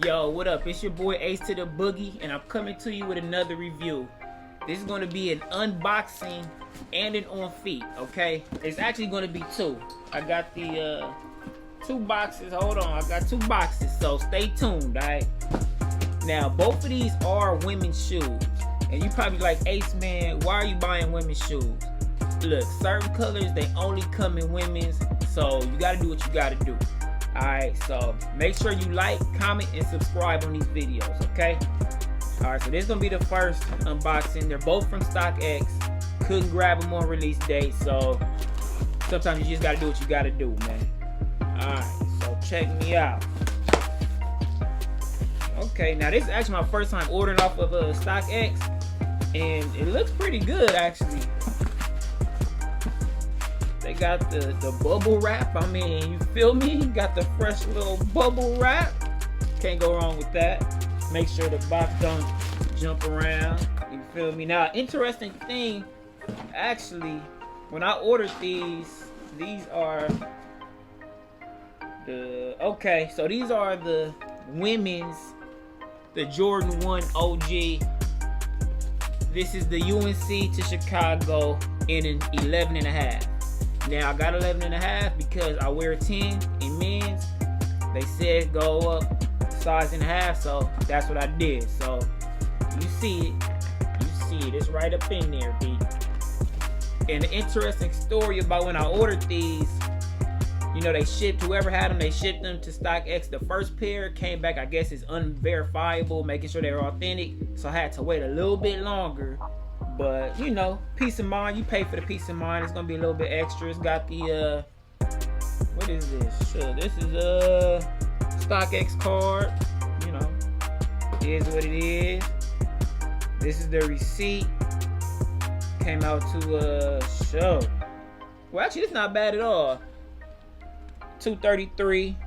Yo, what up? It's your boy Ace to the Boogie, and I'm coming to you with another review. This is going to be an unboxing and an on feet, okay? It's actually going to be two. I got the two boxes. Hold on, I got two boxes, so stay tuned, alright? Now, both of these are women's shoes. And you probably like, Ace, man, why are you buying women's shoes? Look, certain colors, they only come in women's, so you got to do what you got to do. Alright, so make sure you like, comment, and subscribe on these videos, okay? Alright, so this is going to be the first unboxing. They're both from StockX. Couldn't grab them on release date, so sometimes you just got to do what you got to do, man. Alright, so check me out. Okay, now this is actually my first time ordering off of StockX, and it looks pretty good, actually. They got the bubble wrap. I mean, you feel me? Got the fresh little bubble wrap. Can't go wrong with that. Make sure the box don't jump around. You feel me? Now, interesting thing, actually, when I ordered these are okay, so these are the women's, the Jordan 1 OG. This is the UNC to Chicago in an 11.5. Now, I got 11.5 because I wear 10 in men's. They said go up size and a half, so that's what I did. So, you see it. It's right up in there, B. And an interesting story about when I ordered these, you know, they shipped, whoever had them, they shipped them to StockX. The first pair came back, I guess it's unverifiable, making sure they were authentic. So I had to wait a little bit longer. But, you know, peace of mind. You pay for the peace of mind. It's going to be a little bit extra. It's got the, what is this? Sure, this is a StockX card. You know, it is what it is. This is the receipt. Came out to, show. Well, actually, it's not bad at all. $233.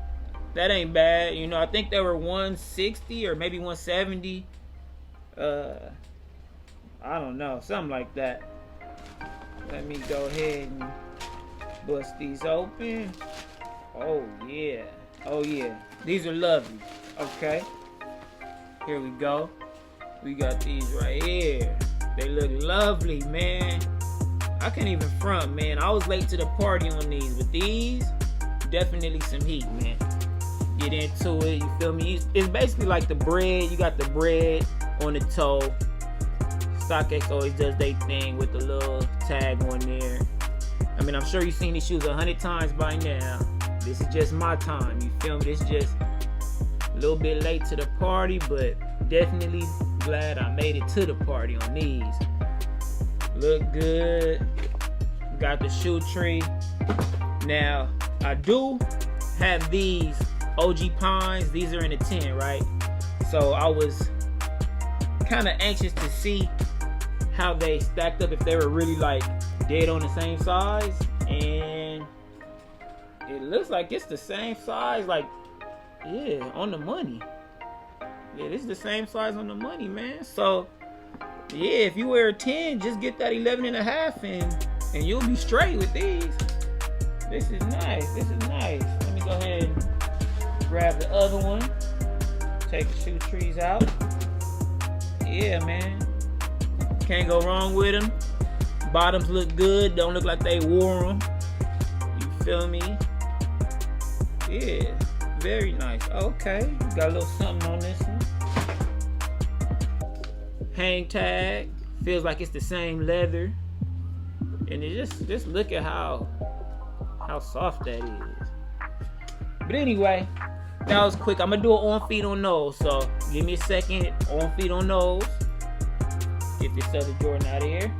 That ain't bad. You know, I think they were $160 or maybe $170. I don't know, something like that. Let me go ahead and bust these open. Oh yeah, oh yeah, these are lovely. Okay, here we go. We got these right here. They look lovely, man. I can't even front, man. I was late to the party on these, but these definitely some heat, man. Get into it, you feel me? It's basically like the bread. You got the bread on the toe. StockX always does their thing with the little tag on there. I mean, I'm sure you've seen these shoes 100 times by now. This is just my time, you feel me? This is just a little bit late to the party, but definitely glad I made it to the party on these. Look good. Got the shoe tree. Now, I do have these OG Pines. These are in a 10, right? So I was kind of anxious to see how they stacked up, if they were really like dead on the same size, and it looks like it's the same size, like, yeah, on the money. Yeah, this is the same size on the money, man. So yeah, if you wear a 10, just get that 11.5 and you'll be straight with these. This is nice. This is nice. Let me go ahead and grab the other one. Take the shoe trees out. Yeah, man. Can't go wrong with them. Bottoms look good. Don't look like they wore them. You feel me? Yeah. Very nice. Okay. Got a little something on this one. Hang tag. Feels like it's the same leather. And it just look at how soft that is. But anyway, that was quick. I'm gonna do it on feet on nose. So give me a second. On feet on nose. Get this other Jordan out of here.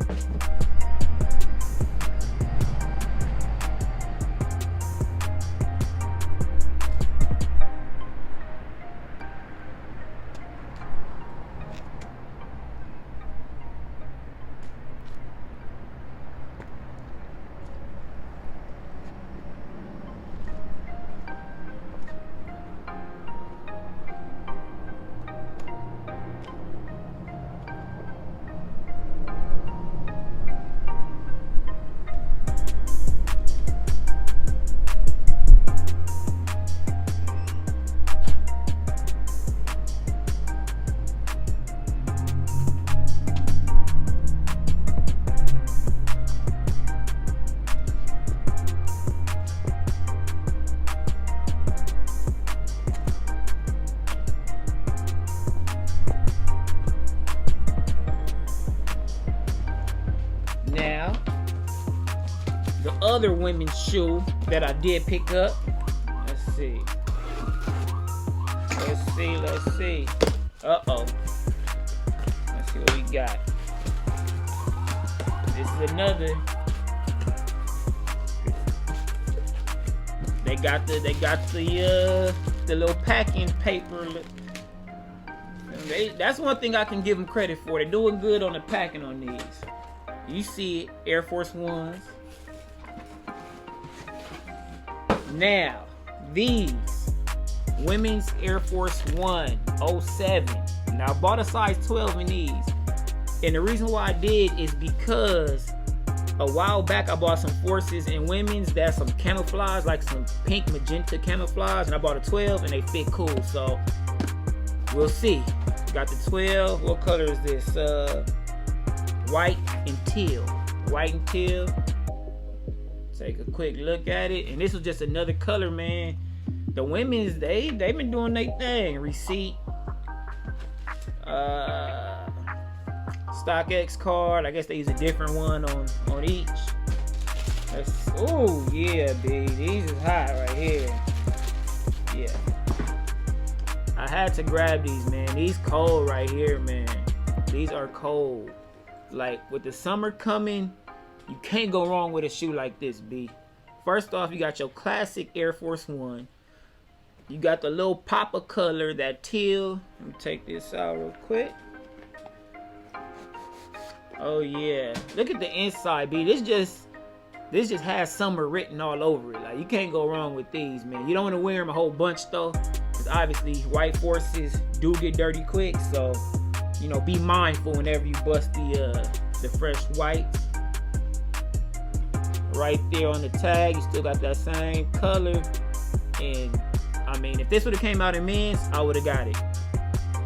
other women's shoe that I did pick up. Let's see. Let's see. Uh-oh. Let's see what we got. This is another. They got the little packing paper. That's one thing I can give them credit for. They're doing good on the packing on these. You see it, Air Force Ones. Now, these women's Air Force One 07. Now, I bought a size 12 in these. And the reason why I did is because a while back I bought some Forces in women's that's some camouflage, like some pink magenta camouflage, and I bought a 12 and they fit cool. So we'll see. Got the 12. What color is this? White and teal. White and teal. Take a quick look at it. And this was just another color, man. The women's, they've been doing their thing. Receipt. StockX card. I guess they use a different one on each. Oh yeah, B. These is hot right here. Yeah. I had to grab these, man. These cold right here, man. These are cold. Like, with the summer coming, you can't go wrong with a shoe like this, B. First off, you got your classic Air Force One. You got the little pop of color, that teal. Let me take this out real quick. Oh yeah, look at the inside, B. This just has summer written all over it. Like, you can't go wrong with these, man. You don't want to wear them a whole bunch though, because obviously white Forces do get dirty quick. So, you know, be mindful whenever you bust the fresh white. Right there on the tag, you still got that same color. And I mean, if this would have came out in men's, I would have got it,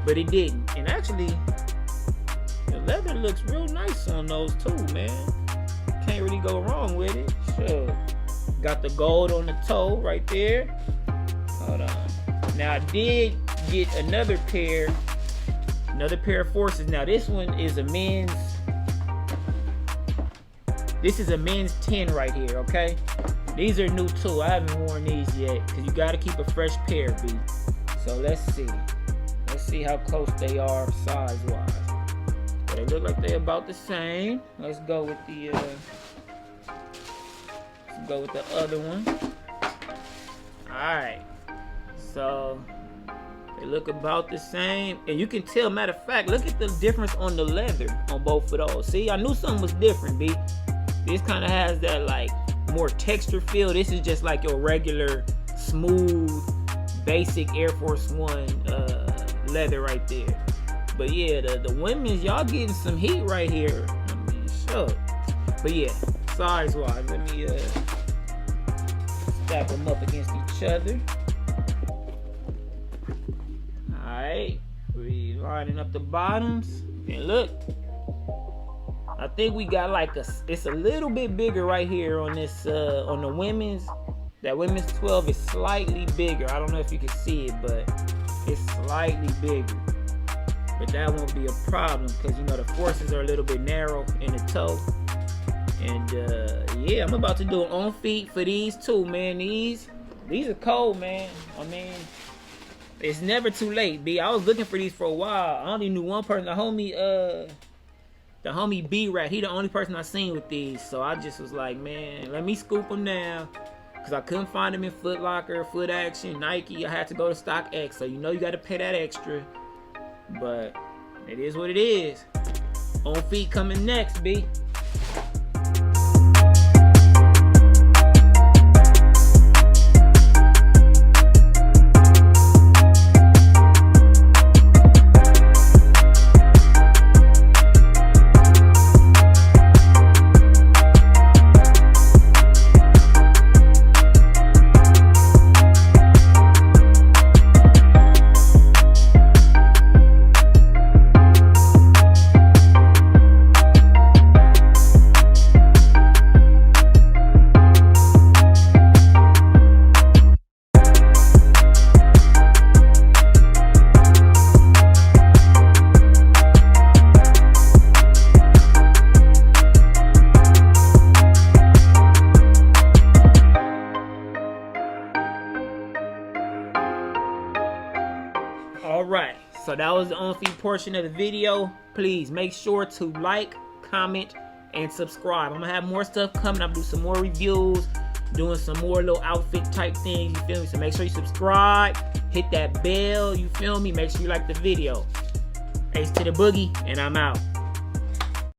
but it didn't. And actually, the leather looks real nice on those too, man. Can't really go wrong with it. Sure. Got the gold on the toe right there. Hold on. Now I did get another pair of Forces. Now this one is a men's. This is a men's 10 right here, okay? These are new too. I haven't worn these yet because you got to keep a fresh pair, B. So let's see. Let's see how close they are size-wise. But they look like they're about the same. Let's go with the other one. Alright. So they look about the same. And you can tell, matter of fact, look at the difference on the leather on both of those. See, I knew something was different, B. This kind of has that like more texture feel. This is just like your regular smooth basic Air Force One leather right there. But yeah, the women's, y'all getting some heat right here. I mean, sure. But yeah, size wise, let me stack them up against each other. Alright, we lining up the bottoms. And look, I think we got like it's a little bit bigger right here on this on the women's. That women's 12 is slightly bigger. I don't know if you can see it, but it's slightly bigger. But that won't be a problem because, you know, the Forces are a little bit narrow in the toe. And yeah, I'm about to do an on feet for these too, man. These are cold, man. I mean, it's never too late, B. I was looking for these for a while. I only knew one person, the homie B-Rat. He the only person I seen with these. So I just was like, man, let me scoop them now. Because I couldn't find them in Foot Locker, Foot Action, Nike. I had to go to StockX. So you know you got to pay that extra. But it is what it is. On feet coming next, B. right, so that was the on-feet portion of the video. Please make sure to like, comment, and subscribe. I'm gonna have more stuff coming. I'm gonna do some more reviews, doing some more little outfit type things, you feel me? So make sure you subscribe, hit that bell, you feel me? Make sure you like the video. Ace to the boogie, and I'm out.